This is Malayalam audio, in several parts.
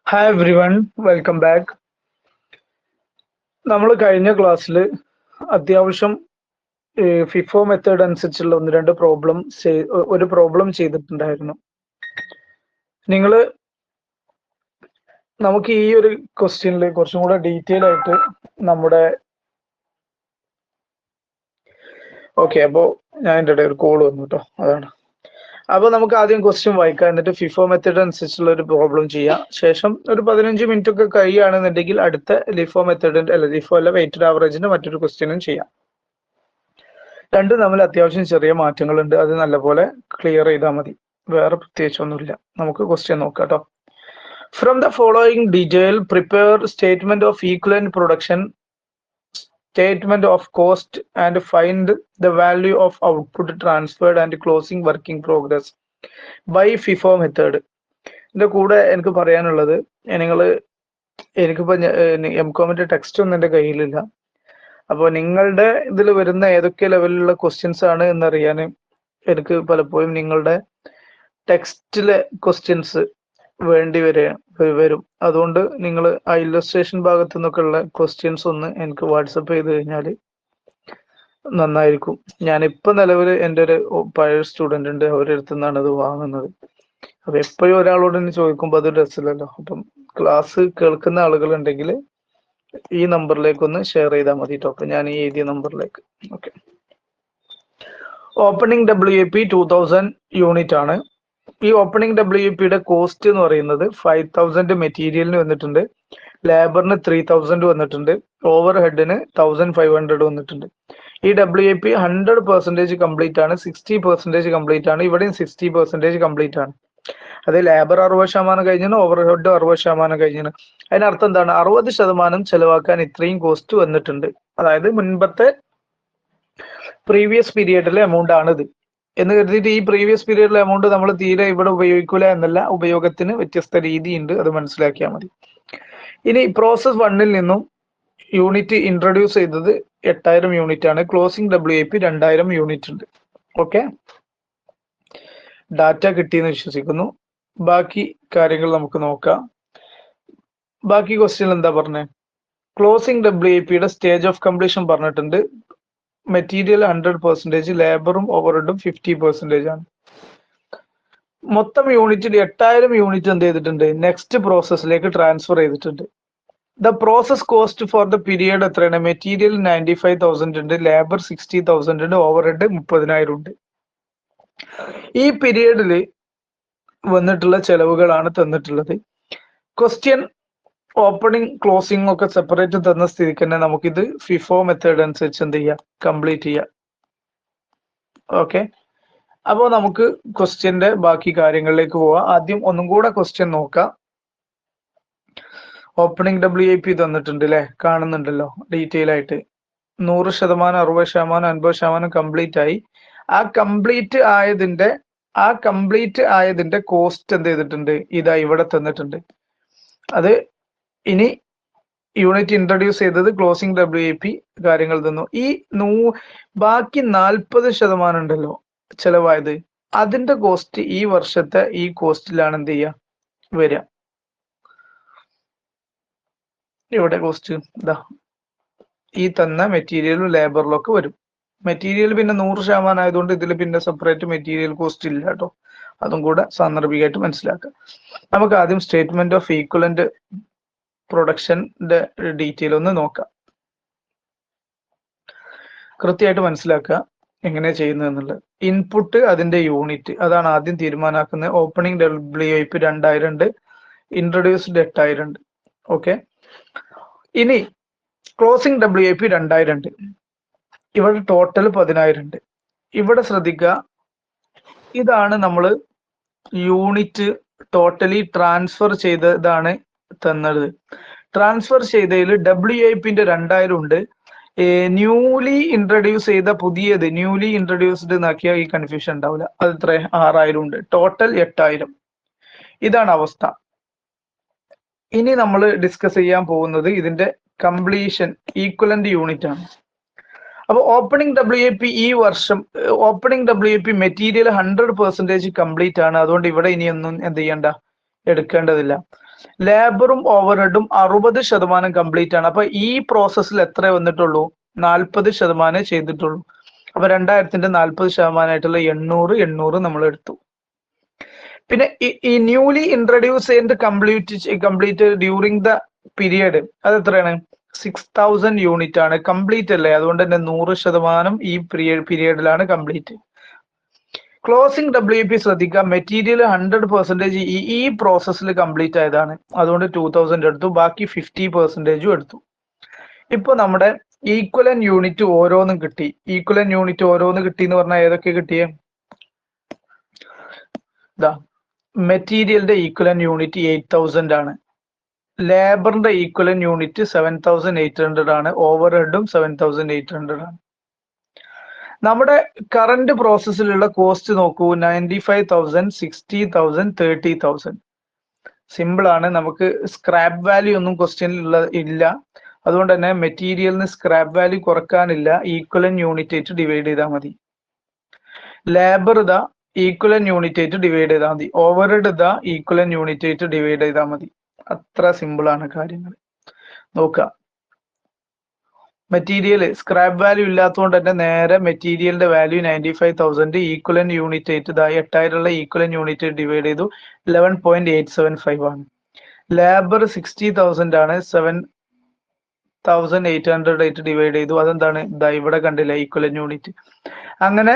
Hi every one, welcome back. നമ്മൾ കഴിഞ്ഞ ക്ലാസ്സിൽ അത്യാവശ്യം ഫിഫോ മെത്തേഡ് അനുസരിച്ചുള്ള ഒരു പ്രോബ്ലം ചെയ്തിട്ടുണ്ടായിരുന്നു. നിങ്ങൾ നമുക്ക് ഈ ഒരു ക്വസ്റ്റ്യനിൽ കുറച്ചും കൂടെ ഡീറ്റെയിൽ ആയിട്ട് നമ്മുടെ അപ്പോൾ ഞാൻ എൻ്റെ ഇടയിൽ ഒരു കോൾ വന്നു കേട്ടോ, അതാണ്. അപ്പോൾ നമുക്ക് ആദ്യം ക്വസ്റ്റ്യൻ വായിക്കാം, എന്നിട്ട് ഫിഫോ മെത്തേഡ് അനുസരിച്ചുള്ള ഒരു പ്രോബ്ലം ചെയ്യാം. ശേഷം ഒരു 15 മിനിറ്റ് ഒക്കെ കഴിയുകയാണെന്നുണ്ടെങ്കിൽ അടുത്ത ലിഫോ മെത്തേഡിന്റെ ലിഫോ അല്ല വെയിറ്റഡ് ആവറേജിന്റെ മറ്റൊരു ക്വസ്റ്റ്യനും ചെയ്യാം. രണ്ടും തമ്മിൽ അത്യാവശ്യം ചെറിയ മാറ്റങ്ങളുണ്ട്, അത് നല്ലപോലെ ക്ലിയർ ചെയ്താൽ മതി, വേറെ പ്രത്യേകിച്ചൊന്നുമില്ല. നമുക്ക് ക്വസ്റ്റ്യൻ നോക്കാം കേട്ടോ. From the following detail prepare statement of equivalent production, statement of cost and find the value of output transferred and closing work in progress by FIFO method. ഇതിന്റെ കൂടെ എനിക്ക് പറയാനുള്ളത്, എനിക്കിപ്പോ എംകോമിന്റെ ടെക്സ്റ്റ് ഒന്നും എൻ്റെ കയ്യിലില്ല. അപ്പോൾ നിങ്ങളുടെ ഇതിൽ വരുന്ന ഏതൊക്കെ ലെവലിലുള്ള ക്വസ്റ്റ്യൻസ് ആണ് എന്നറിയാൻ എനിക്ക് പലപ്പോഴും നിങ്ങളുടെ ടെക്സ്റ്റിലെ ക്വസ്റ്റ്യൻസ് വേണ്ടി വരും. അതുകൊണ്ട് നിങ്ങൾ ആ ഇല്ലസ്ട്രേഷൻ ഭാഗത്തു നിന്നൊക്കെ ഉള്ള ക്വസ്റ്റ്യൻസ് ഒന്ന് എനിക്ക് വാട്സപ്പ് ചെയ്ത് കഴിഞ്ഞാൽ നന്നായിരിക്കും. ഞാനിപ്പോൾ നിലവിൽ എൻ്റെ ഒരു പഴയ സ്റ്റുഡൻ്റ് ഉണ്ട്, അവരുടെ അടുത്ത് നിന്നാണ് ഇത് വാങ്ങുന്നത്. അപ്പൊ എപ്പോഴും ഒരാളോട് തന്നെ ചോദിക്കുമ്പോൾ അത് രസമില്ലല്ലോ. അപ്പം ക്ലാസ് കേൾക്കുന്ന ആളുകൾ ഉണ്ടെങ്കിൽ ഈ നമ്പറിലേക്ക് ഒന്ന് ഷെയർ ചെയ്താൽ മതി കേട്ടോ. അപ്പൊ ഞാൻ ഈ എഴുതിയ നമ്പറിലേക്ക്. ഓക്കെ, ഓപ്പണിംഗ് WAP 2000 യൂണിറ്റ് ആണ്. ഈ ഓപ്പണിംഗ് WAPയുടെ കോസ്റ്റ് എന്ന് പറയുന്നത് 5000 മെറ്റീരിയലിന് വന്നിട്ടുണ്ട്, ലേബറിന് 3000 വന്നിട്ടുണ്ട്, ഓവർ ഹെഡിന് 1500 വന്നിട്ടുണ്ട്. ഈ WAP 100% കംപ്ലീറ്റ് ആണ്, 60% കംപ്ലീറ്റ് ആണ്. ഇവിടെയും 60% കംപ്ലീറ്റ് ആണ്. അത് ലേബർ 60% കഴിഞ്ഞാണ്, ഓവർ ഹെഡ് 60% കഴിഞ്ഞാണ്. അതിനർത്ഥം എന്താണ്? 60% ചെലവാക്കാൻ ഇത്രയും കോസ്റ്റ് വന്നിട്ടുണ്ട്. അതായത് മുൻപത്തെ പ്രീവിയസ് പീരിയഡിലെ എമൗണ്ട് ആണിത് എന്ന് കരുതിയിട്ട് ഈ പ്രീവിയസ് പീരിയഡിലെ എമൗണ്ട് നമ്മൾ തീരെ ഇവിടെ ഉപയോഗിക്കൂല എന്നല്ല, ഉപയോഗത്തിന് വ്യത്യസ്ത രീതിയുണ്ട്, അത് മനസ്സിലാക്കിയാൽ മതി. ഇനി പ്രോസസ് 1-ൽ നിന്നും യൂണിറ്റ് ഇൻട്രൊഡ്യൂസ് ചെയ്തത് 8000 യൂണിറ്റ് ആണ്. ക്ലോസിംഗ് WAP 2000 യൂണിറ്റ് ഉണ്ട്. ഓക്കെ, ഡാറ്റ കിട്ടിയെന്ന് വിശ്വസിക്കുന്നു. ബാക്കി കാര്യങ്ങൾ നമുക്ക് നോക്കാം. ബാക്കി ക്വസ്റ്റ്യൻ എന്താ പറഞ്ഞത്? ക്ലോസിംഗ് WAPയുടെ സ്റ്റേജ് ഓഫ് കംപ്ലീഷൻ പറഞ്ഞിട്ടുണ്ട്. മെറ്റീരിയൽ 100%, ലേബറും ഓവർഹെഡും 50% ആണ്. മൊത്തം യൂണിറ്റിൽ 8000 യൂണിറ്റ് എന്ത് ചെയ്തിട്ടുണ്ട്? നെക്സ്റ്റ് പ്രോസസ്സിലേക്ക് ട്രാൻസ്ഫർ ചെയ്തിട്ടുണ്ട്. The process cost for the period എത്രയാണ്? മെറ്റീരിയൽ 95,000 ഉണ്ട്, ലേബർ 60,000 ഉണ്ട്, ഓവർഹെഡ് 30,000 ഉണ്ട്. ഈ പീരിയഡിൽ വന്നിട്ടുള്ള ചെലവുകളാണ് തന്നിട്ടുള്ളത്. ക്വസ്റ്റ്യൻ ഓപ്പണിംഗ് ക്ലോസിംഗ് ഒക്കെ സെപ്പറേറ്റ് തന്ന സ്ഥിതിക്ക് തന്നെ നമുക്കിത് ഫിഫോ മെത്തേഡ് അനുസരിച്ച് എന്ത് ചെയ്യാം? കംപ്ലീറ്റ് ചെയ്യാം. ഓക്കെ, അപ്പോൾ നമുക്ക് ക്വസ്റ്റ്യന്റെ ബാക്കി കാര്യങ്ങളിലേക്ക് പോവാം. ആദ്യം ഒന്നും കൂടെ ക്വസ്റ്റ്യൻ നോക്കാം. ഓപ്പണിംഗ് WAP തന്നിട്ടുണ്ട് അല്ലെ, കാണുന്നുണ്ടല്ലോ ഡീറ്റെയിൽ ആയിട്ട്. 100%, 60%, 50% കംപ്ലീറ്റ് ആയി. ആ കംപ്ലീറ്റ് ആയതിന്റെ കോസ്റ്റ് എന്ത് ചെയ്തിട്ടുണ്ട്? ഇതാ ഇവിടെ തന്നിട്ടുണ്ട്. അത് ഇനി യൂണിറ്റ് ഇൻട്രൊഡ്യൂസ് ചെയ്തത്, ക്ലോസിംഗ് WAP കാര്യങ്ങൾ തന്നു. ഈ ബാക്കി 40% ഉണ്ടല്ലോ ചെലവായത്, അതിന്റെ കോസ്റ്റ് ഈ വർഷത്തെ ഈ കോസ്റ്റിലാണ് എന്ത് ചെയ്യുക? വരിക. ഇവിടെ കോസ്റ്റ് ഇതാ ഈ തന്ന മെറ്റീരിയലും ലേബറിലും ഒക്കെ വരും. മെറ്റീരിയൽ പിന്നെ 100% ആയതുകൊണ്ട് ഇതിൽ പിന്നെ സെപ്പറേറ്റ് മെറ്റീരിയൽ കോസ്റ്റ് ഇല്ല കേട്ടോ. അതും കൂടെ സാന്ദർഭികമായിട്ട് മനസ്സിലാക്കുക. നമുക്ക് ആദ്യം സ്റ്റേറ്റ്മെന്റ് ഓഫ് ഈക്വലന്റ് പ്രൊഡക്ഷന്റെ ഡീറ്റെയിൽ ഒന്ന് നോക്കാം. കൃത്യമായിട്ട് മനസ്സിലാക്കുക എങ്ങനെ ചെയ്യുന്നത് എന്നുള്ളത്. ഇൻപുട്ട് അതിന്റെ യൂണിറ്റ്, അതാണ് ആദ്യം തീരുമാനാക്കുന്നത്. ഓപ്പണിംഗ് WAP 2000 ഉണ്ട്, ഇൻട്രൊഡ്യൂസ്ഡ് 8000 ഉണ്ട്. ഓക്കെ, ഇനി ക്ലോസിംഗ് WAP 2000 ഉണ്ട്, ഇവിടെ ടോട്ടൽ 10000 ഉണ്ട്. ഇവിടെ ശ്രദ്ധിക്കുക, ഇതാണ് നമ്മൾ യൂണിറ്റ് ടോട്ടലി ട്രാൻസ്ഫർ ചെയ്തതാണ് തന്നത്. ട്രാൻസ്ഫർ ചെയ്തതിൽ WAPന്റെ 2000 ഉണ്ട്. ന്യൂലി ഇൻട്രൊഡ്യൂസ് ചെയ്ത പുതിയത്, ന്യൂലി ഇൻട്രൊഡ്യൂസ്ഡ് എന്നാക്കിയാൽ ഈ കൺഫ്യൂഷൻ ഉണ്ടാവില്ല. അത് എത്ര? 6000 ഉണ്ട്. ടോട്ടൽ 8000. ഇതാണ് അവസ്ഥ. ഇനി നമ്മൾ ഡിസ്കസ് ചെയ്യാൻ പോകുന്നത് ഇതിന്റെ കംപ്ലീഷൻ ഈക്വലന്റ് യൂണിറ്റ് ആണ്. അപ്പൊ ഓപ്പണിംഗ് WAP ഈ വർഷം ഓപ്പണിംഗ് WAP മെറ്റീരിയൽ 100% കംപ്ലീറ്റ് ആണ്. അതുകൊണ്ട് ഇവിടെ ഇനിയൊന്നും എന്ത് ചെയ്യണ്ട, എടുക്കേണ്ടതില്ല. ലേബറും ഓവർഹെഡും 60% കംപ്ലീറ്റ് ആണ്. അപ്പൊ ഈ പ്രോസസ്സിൽ എത്ര വന്നിട്ടുള്ളൂ? 40% ചെയ്തിട്ടുള്ളൂ. അപ്പൊ 2000ന്റെ 40% 800 നമ്മൾ എടുത്തു. പിന്നെ ഈ ന്യൂലി ഇൻട്രൊഡ്യൂസ് ചെയ്ത് കംപ്ലീറ്റ് ഡ്യൂറിങ് ദ പീരിയഡ് അത് എത്രയാണ്? 6000 യൂണിറ്റ് ആണ്. കംപ്ലീറ്റ് അല്ലേ, അതുകൊണ്ട് തന്നെ 100% ഈ പീരിയഡിലാണ് കംപ്ലീറ്റ്. ക്ലോസിംഗ് WIP ശ്രദ്ധിക്കുക, മെറ്റീരിയൽ 100% ഈ പ്രോസസ്സിൽ കംപ്ലീറ്റ് ആയതാണ്, അതുകൊണ്ട് 2000 എടുത്തു, ബാക്കി 50% എടുത്തു. ഇപ്പൊ നമ്മുടെ ഈക്വലൻ യൂണിറ്റ് ഓരോന്നും കിട്ടി. ഈക്വലൻ യൂണിറ്റ് ഓരോന്ന് കിട്ടി എന്ന് പറഞ്ഞാൽ ഏതൊക്കെ കിട്ടിയേ? ഇതാ, മെറ്റീരിയലിന്റെ ഈക്വലൻ യൂണിറ്റ് 8000 ആണ്. ലേബറിന്റെ ഈക്വലൻ യൂണിറ്റ് 7800 ആണ്. ഓവർഹെഡും 7800 ആണ്. നമ്മുടെ കറന്റ് പ്രോസസ്സിലുള്ള കോസ്റ്റ് നോക്കൂ, 95,000, 60,000, 30,000. സിമ്പിൾ ആണ്. നമുക്ക് സ്ക്രാപ്പ് വാല്യൂ ഒന്നും ക്വസ്റ്റ്യനിൽ ഇല്ല, അതുകൊണ്ട് തന്നെ മെറ്റീരിയലിന് സ്ക്രാപ്പ് വാല്യൂ കുറക്കാനില്ല. ഈക്വലൻ യൂണിറ്റ് ആയിട്ട് ഡിവൈഡ് ചെയ്താൽ മതി. ലേബർ ഇതാ ഈക്വലൻ യൂണിറ്റ് ആയിട്ട് ഡിവൈഡ് ചെയ്താൽ മതി. ഓവർഹെഡ് ഇതാ ഈക്വലൻ യൂണിറ്റ് ആയിട്ട് ഡിവൈഡ് ചെയ്താൽ മതി. അത്ര സിമ്പിൾ ആണ് കാര്യങ്ങൾ. നോക്കുക, മെറ്റീരിയൽ സ്ക്രാപ്പ് വാല്യൂ ഇല്ലാത്തതുകൊണ്ട് തന്നെ നേരെ മെറ്റീരിയലിന്റെ വാല്യൂ 95,000 ഈക്വലൻ യൂണിറ്റ് ആയിട്ട് ഇതാ 8000 ഈക്വലൻ യൂണിറ്റ് ഡിവൈഡ് ചെയ്തു, 11.875 ആണ്. ലേബർ 60,000 ആണ്, 7,800 ആയിട്ട് ഡിവൈഡ് ചെയ്തു. അതെന്താണ്? ഇതാ ഇവിടെ കണ്ടില്ല ഈക്വലൻ യൂണിറ്റ്. അങ്ങനെ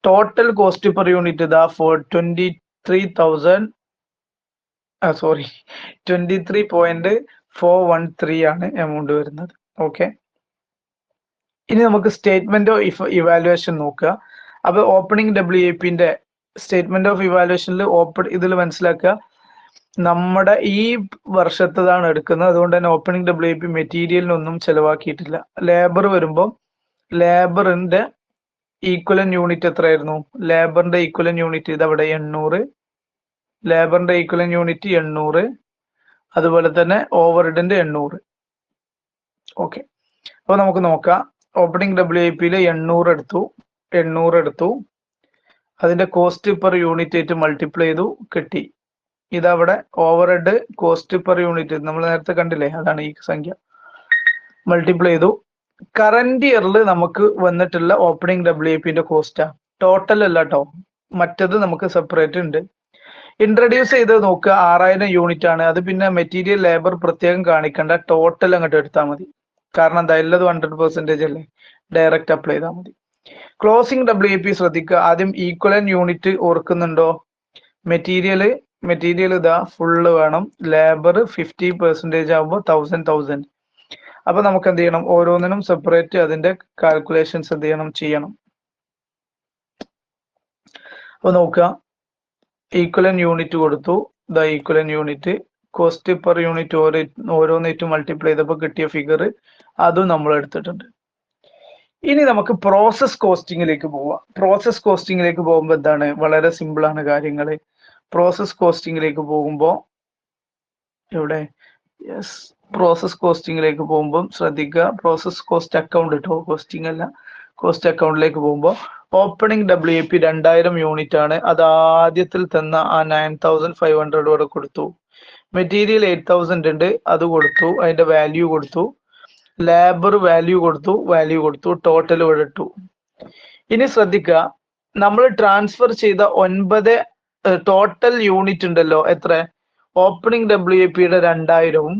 ടോട്ടൽ കോസ്റ്റ് പെർ യൂണിറ്റ് ഇതാ 23.413 ആണ് എമൗണ്ട് വരുന്നത്. ഓക്കെ, ഇനി നമുക്ക് സ്റ്റേറ്റ്മെന്റ് ഓഫ് ഇവാലുവേഷൻ നോക്കുക. അപ്പൊ ഓപ്പണിംഗ് WIPന്റെ സ്റ്റേറ്റ്മെന്റ് ഓഫ് ഇവാലുവേഷനിൽ ഇതിൽ മനസ്സിലാക്കുക, നമ്മുടെ ഈ വർഷത്തതാണ് എടുക്കുന്നത്, അതുകൊണ്ട് തന്നെ ഓപ്പണിംഗ് WIP മെറ്റീരിയലിനൊന്നും ചെലവാക്കിയിട്ടില്ല. ലേബർ വരുമ്പോൾ ലേബറിന്റെ ഈക്വലൻ യൂണിറ്റ് എത്രയായിരുന്നു? ലേബറിന്റെ ഈക്വലൻ യൂണിറ്റ് ഇതവിടെ 800, ലേബറിന്റെ ഈക്വലൻ യൂണിറ്റ് 800, അതുപോലെ തന്നെ ഓവർഹെഡിന്റെ 800. ഓക്കെ, അപ്പൊ നമുക്ക് നോക്കാം. ഓപ്പണിംഗ് WIPയിൽ 800 എടുത്തു, അതിന്റെ കോസ്റ്റ് പെർ യൂണിറ്റ് ആയിട്ട് മൾട്ടിപ്ലൈ ചെയ്തു, കിട്ടി. ഇതവിടെ ഓവർഹെഡ് കോസ്റ്റ് പെർ യൂണിറ്റ് നമ്മൾ നേരത്തെ കണ്ടില്ലേ, അതാണ് ഈ സംഖ്യ, മൾട്ടിപ്ലൈ ചെയ്തു. കറന്റ് ഇയറിൽ നമുക്ക് വന്നിട്ടുള്ള ഓപ്പണിംഗ് WIPന്റെ കോസ്റ്റാ, ടോട്ടൽ അല്ല കേട്ടോ, മറ്റത് നമുക്ക് സെപ്പറേറ്റ് ഉണ്ട്. ഇൻട്രൊഡ്യൂസ് ചെയ്ത് നോക്കുക, 6000 യൂണിറ്റ് ആണ്. അത് പിന്നെ മെറ്റീരിയൽ ലേബർ പ്രത്യേകം കാണിക്കണ്ട, ടോട്ടൽ അങ്ങോട്ട് എടുത്താൽ മതി. കാരണം എന്താ, എല്ലാതും 100% അല്ലേ, ഡയറക്റ്റ് അപ്ലൈ ചെയ്താൽ മതി. ക്ലോസിംഗ് WIP ശ്രദ്ധിക്കുക, ആദ്യം ഈക്വലൻ യൂണിറ്റ് ഓർക്കുന്നുണ്ടോ? മെറ്റീരിയൽ ഇതാ ഫുള്ള് വേണം, ലേബർ 50% ആകുമ്പോൾ 1000. അപ്പൊ നമുക്ക് എന്ത് ചെയ്യണം, ഓരോന്നിനും സെപ്പറേറ്റ് അതിന്റെ കാൽക്കുലേഷൻസ് എന്ത് ചെയ്യണം. അപ്പൊ നോക്കുക, ഈക്വലൻ യൂണിറ്റ് കൊടുത്തു, the equivalent unit, cost per unit ഓരോന്നിട്ട് മൾട്ടിപ്ലൈ ചെയ്തപ്പോൾ കിട്ടിയ ഫിഗർ അതും നമ്മൾ എടുത്തിട്ടുണ്ട്. ഇനി നമുക്ക് പ്രോസസ് കോസ്റ്റിംഗിലേക്ക് പോവാം. പ്രോസസ് കോസ്റ്റിംഗിലേക്ക് പോകുമ്പോൾ എന്താണ്, വളരെ സിമ്പിൾ ആണ് കാര്യങ്ങൾ. പ്രോസസ് കോസ്റ്റിംഗിലേക്ക് പോകുമ്പോൾ ഇവിടെ പ്രോസസ് കോസ്റ്റിംഗിലേക്ക് പോകുമ്പോൾ ശ്രദ്ധിക്കുക, പ്രോസസ് കോസ്റ്റ് അക്കൗണ്ട് കേട്ടോ, കോസ്റ്റിംഗ് അല്ല, കോസ്റ്റ് അക്കൗണ്ടിലേക്ക് പോകുമ്പോൾ ഓപ്പണിംഗ് WIP 2000 യൂണിറ്റ് ആണ്. അത് ആദ്യത്തിൽ തന്ന ആ 9500 വരെ കൊടുത്തു. മെറ്റീരിയൽ 8000 ഉണ്ട്, അത് കൊടുത്തു, അതിന്റെ വാല്യൂ കൊടുത്തു. ലേബർ വാല്യൂ കൊടുത്തു, ടോട്ടൽ ഇവിടെ ഇട്ടു. ഇനി ശ്രദ്ധിക്കുക, നമ്മൾ ട്രാൻസ്ഫർ ചെയ്ത 9 ടോട്ടൽ യൂണിറ്റ് ഉണ്ടല്ലോ, എത്ര? ഓപ്പണിംഗ് WIPയുടെ 2000ഉം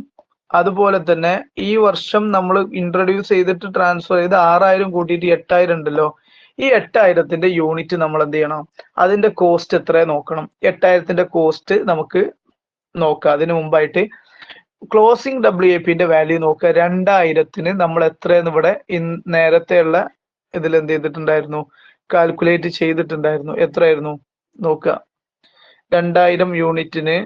അതുപോലെ തന്നെ ഈ വർഷം നമ്മൾ ഇൻട്രൊഡ്യൂസ് ചെയ്തിട്ട് ട്രാൻസ്ഫർ ചെയ്ത് 6000 കൂട്ടിയിട്ട് 8000 ഉണ്ടല്ലോ, ഈ 8000ന്റെ യൂണിറ്റ് നമ്മൾ എന്ത് ചെയ്യണം, അതിന്റെ കോസ്റ്റ് എത്ര നോക്കണം. 8000ന്റെ കോസ്റ്റ് നമുക്ക് നോക്കാം. അതിന് മുമ്പായിട്ട് ക്ലോസിംഗ് WIPന്റെ വാല്യൂ നോക്കുക. 2000ന് നമ്മൾ എത്രയെന്ന് ഇവിടെ നേരത്തെ ഉള്ള ഇതിൽ എന്ത് ചെയ്തിട്ടുണ്ടായിരുന്നു, കാൽക്കുലേറ്റ് ചെയ്തിട്ടുണ്ടായിരുന്നു. എത്രയായിരുന്നു നോക്കുക, 2000 യൂണിറ്റിന്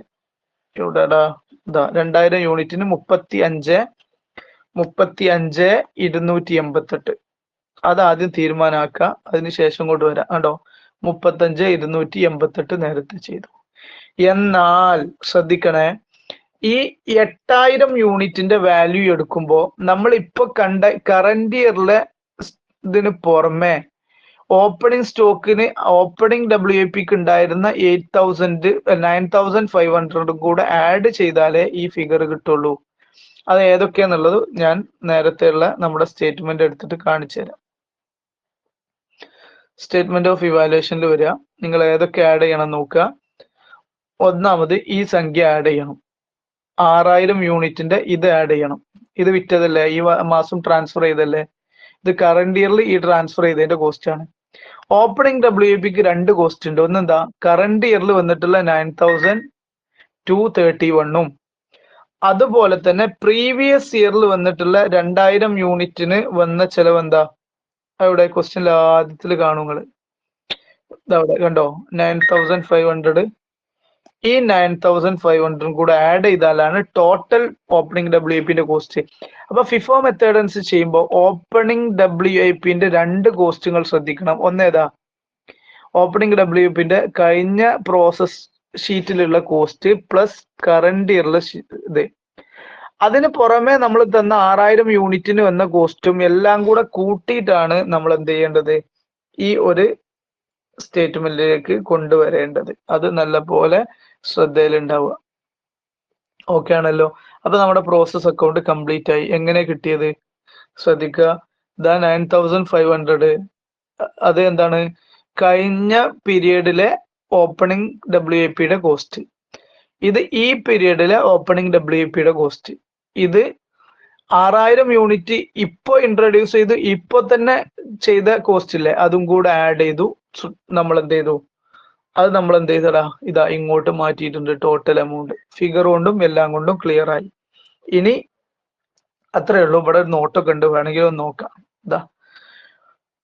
എവിടെടാ, ഇതാ 2000 യൂണിറ്റിന് 35,288. അത് ആദ്യം തീരുമാനാക്കുക, അതിനുശേഷം കൊണ്ട് വരാം കേട്ടോ. 35,288 നേരത്തെ ചെയ്തു. എന്നാൽ ശ്രദ്ധിക്കണേ, ഈ 8000 യൂണിറ്റിന്റെ വാല്യൂ എടുക്കുമ്പോൾ നമ്മൾ ഇപ്പൊ കണ്ട കറന്റ് ഇയറിലെ ഇതിന് പുറമെ ഓപ്പണിംഗ് സ്റ്റോക്കിന് ഓപ്പണിംഗ് WIPക്ക് ഉണ്ടായിരുന്ന 9,500 കൂടെ ആഡ് ചെയ്താലേ ഈ ഫിഗർ കിട്ടുള്ളൂ. അത് ഏതൊക്കെയാന്നുള്ളത് ഞാൻ നേരത്തെയുള്ള നമ്മുടെ സ്റ്റേറ്റ്മെന്റ് എടുത്തിട്ട് കാണിച്ചു തരാം. സ്റ്റേറ്റ്മെന്റ് ഓഫ് ഇവാലുവേഷനിൽ വരിക, നിങ്ങൾ ഏതൊക്കെ ആഡ് ചെയ്യണം നോക്കുക. ഒന്നാമത് ഈ സംഖ്യ ആഡ് ചെയ്യണം, 6000 യൂണിറ്റിന്റെ ഇത് ആഡ് ചെയ്യണം. ഇത് വിറ്റതല്ലേ, ഈ മാസം ട്രാൻസ്ഫർ ചെയ്തല്ലേ, ഇത് കറന്റ് ഇയറിൽ ഈ ട്രാൻസ്ഫർ ചെയ്തതിന്റെ കോസ്റ്റ് ആണ്. ഓപ്പണിംഗ് WIPക്ക് രണ്ട് കോസ്റ്റ് ഉണ്ട്. ഒന്നെന്താ, കറന്റ് ഇയറിൽ വന്നിട്ടുള്ള 9,231 അതുപോലെ തന്നെ പ്രീവിയസ് ഇയറിൽ വന്നിട്ടുള്ള 2000 യൂണിറ്റിന് വന്ന ചെലവ് എന്താ, അവിടെ ക്വസ്റ്റ്യൻ ആദ്യത്തിൽ കാണുങ്ങൾ ഇതവിടെ കണ്ടോ, 9,500. ഈ 9,500 കൂടെ ആഡ് ചെയ്താലാണ് ടോട്ടൽ ഓപ്പണിംഗ് WIPന്റെ കോസ്റ്റ്. അപ്പൊ ഫിഫോ മെത്തേഡ് അനുസരിച്ച് ചെയ്യുമ്പോൾ ഓപ്പണിംഗ് WIPന്റെ രണ്ട് കോസ്റ്റുകൾ ശ്രദ്ധിക്കണം. ഒന്നേതാ, ഓപ്പണിംഗ് WIPന്റെ കഴിഞ്ഞ പ്രോസസ് ഷീറ്റിലുള്ള കോസ്റ്റ് പ്ലസ് കറന്റ് ഇയറിലെ ഇത്. അതിന് പുറമെ നമ്മൾ തന്ന 6000 യൂണിറ്റിന് വന്ന കോസ്റ്റും എല്ലാം കൂടെ കൂട്ടിയിട്ടാണ് നമ്മൾ എന്ത് ചെയ്യേണ്ടത്, ഈ ഒരു സ്റ്റേറ്റ്മെന്റിലേക്ക് കൊണ്ടുവരേണ്ടത്. അത് നല്ലപോലെ ശ്രദ്ധയിലുണ്ടാവുക. ഓക്കെ ആണല്ലോ. അപ്പൊ നമ്മുടെ പ്രോസസ് അക്കൗണ്ട് കംപ്ലീറ്റ് ആയി. എങ്ങനെ കിട്ടിയത് ശ്രദ്ധിക്കുക. 9,500 അത് എന്താണ്, കഴിഞ്ഞ പീരിയഡിലെ ഓപ്പണിംഗ് WIPയുടെ കോസ്റ്റ്. ഇത് ഈ പീരിയഡിലെ ഓപ്പണിംഗ് WIPയുടെ കോസ്റ്റ്. ഇത് 6000 യൂണിറ്റ് ഇപ്പൊ ഇൻട്രൊഡ്യൂസ് ചെയ്തു, ഇപ്പൊ തന്നെ ചെയ്ത കോസ്റ്റ് ഇല്ലേ, അതും കൂടെ ആഡ് ചെയ്തു. നമ്മൾ എന്ത് ചെയ്തു, അത് നമ്മൾ എന്ത് ചെയ്തടാ, ഇതാ ഇങ്ങോട്ട് മാറ്റിയിട്ടുണ്ട്. ടോട്ടൽ എമൗണ്ട് ഫിഗർ കൊണ്ടും എല്ലാം കൊണ്ടും ക്ലിയർ ആയി. ഇനി അത്രേ ഉള്ളൂ. ഇവിടെ ഒരു നോട്ടൊക്കെ ഉണ്ട്, വേണമെങ്കിൽ ഒന്ന് നോക്കാം. ഇതാ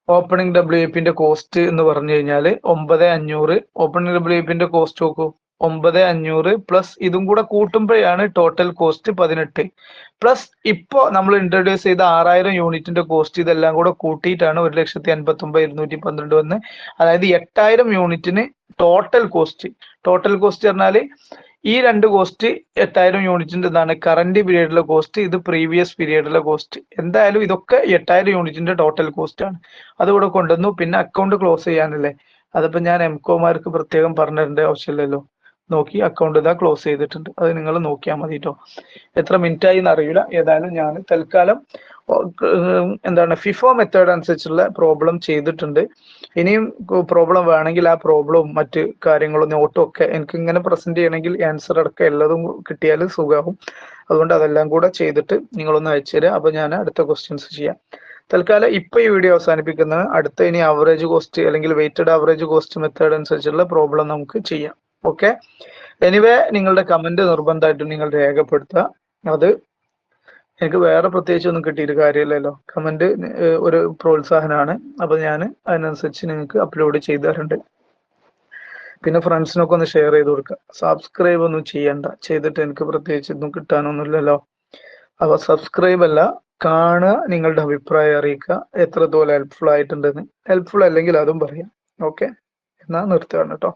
ഓപ്പണിംഗ് WIPന്റെ കോസ്റ്റ് എന്ന് പറഞ്ഞു കഴിഞ്ഞാൽ 9,500. ഓപ്പണിംഗ് WIPന്റെ കോസ്റ്റ് നോക്കൂ, 9,500 പ്ലസ് ഇതും കൂടെ കൂട്ടുമ്പോഴാണ് ടോട്ടൽ കോസ്റ്റ് 18 പ്ലസ് ഇപ്പോ നമ്മൾ ഇൻട്രൊഡ്യൂസ് ചെയ്ത 6000 യൂണിറ്റിന്റെ കോസ്റ്റ്. ഇതെല്ലാം കൂടെ കൂട്ടിയിട്ടാണ് 1,59,212 വന്ന്. അതായത് 8000 യൂണിറ്റിന് ടോട്ടൽ കോസ്റ്റ്. ടോട്ടൽ കോസ്റ്റ് പറഞ്ഞാൽ ഈ രണ്ട് കോസ്റ്റ് 8000 യൂണിറ്റിന്റെ ഇതാണ് കറന്റ് പീരീഡിലെ കോസ്റ്റ്, ഇത് പ്രീവിയസ് പീരീഡിലെ കോസ്റ്റ്. എന്തായാലും ഇതൊക്കെ 8000 യൂണിറ്റിന്റെ ടോട്ടൽ കോസ്റ്റ് ആണ്. അതുകൂടെ കൊണ്ടുവന്നു. പിന്നെ അക്കൗണ്ട് ക്ലോസ് ചെയ്യാനല്ലേ, അതിപ്പോ ഞാൻ എംകോമാർക്ക് പ്രത്യേകം പറഞ്ഞിരേണ്ട ആവശ്യമില്ലല്ലോ. നോക്കി അക്കൗണ്ട് ഇതാ ക്ലോസ് ചെയ്തിട്ടുണ്ട്. അത് നിങ്ങൾ നോക്കിയാൽ മതി കേട്ടോ. എത്ര മിനിറ്റ് ആയി എന്ന് അറിയില്ല. ഏതായാലും ഞാൻ തൽക്കാലം എന്താണ് ഫിഫോ മെത്തേഡ് അനുസരിച്ചുള്ള പ്രോബ്ലം ചെയ്തിട്ടുണ്ട്. ഇനിയും പ്രോബ്ലം വേണമെങ്കിൽ ആ പ്രോബ്ലവും മറ്റ് കാര്യങ്ങളും നോട്ടും ഒക്കെ എനിക്ക് ഇങ്ങനെ പ്രസന്റ് ചെയ്യണമെങ്കിൽ ആൻസർ അടക്കം എല്ലാതും കിട്ടിയാൽ സുഖമാവും. അതുകൊണ്ട് അതെല്ലാം കൂടെ ചെയ്തിട്ട് നിങ്ങളൊന്ന് അയച്ചു തരാം. അപ്പൊ ഞാൻ അടുത്ത ക്വസ്റ്റ്യൻസ് ചെയ്യാം. തൽക്കാലം ഇപ്പൊ ഈ വീഡിയോ അവസാനിപ്പിക്കുന്നത്. അടുത്ത ഇനി ആവറേജ് കോസ്റ്റ് അല്ലെങ്കിൽ വെയിറ്റഡ് ആവറേജ് കോസ്റ്റ് മെത്തേഡ് അനുസരിച്ചുള്ള പ്രോബ്ലം നമുക്ക് ചെയ്യാം. ഓക്കെ, എനിവേ നിങ്ങളുടെ കമന്റ് നിർബന്ധമായിട്ടും നിങ്ങൾ രേഖപ്പെടുത്തുക. അത് എനിക്ക് വേറെ പ്രത്യേകിച്ച് ഒന്നും കിട്ടിയിട്ട് കാര്യമില്ലല്ലോ. കമന്റ് ഒരു പ്രോത്സാഹനമാണ്. അപ്പൊ ഞാൻ അതിനനുസരിച്ച് നിങ്ങൾക്ക് അപ്ലോഡ് ചെയ്ത് തരുന്നുണ്ട്. പിന്നെ ഫ്രണ്ട്സിനൊക്കെ ഒന്ന് ഷെയർ ചെയ്ത് കൊടുക്കുക. സബ്സ്ക്രൈബ് ഒന്നും ചെയ്യണ്ട, ചെയ്തിട്ട് എനിക്ക് പ്രത്യേകിച്ച് ഒന്നും കിട്ടാനൊന്നുമില്ലല്ലോ. അപ്പൊ സബ്സ്ക്രൈബ് അല്ല, കാണുക, നിങ്ങളുടെ അഭിപ്രായം അറിയിക്കുക, എത്രത്തോളം ഹെൽപ്ഫുൾ ആയിട്ടുണ്ടെന്ന്. ഹെൽപ്ഫുൾ അല്ലെങ്കിൽ അതും പറയാം. ഓക്കെ, എന്നാ നിർത്തുകയാണ് കേട്ടോ.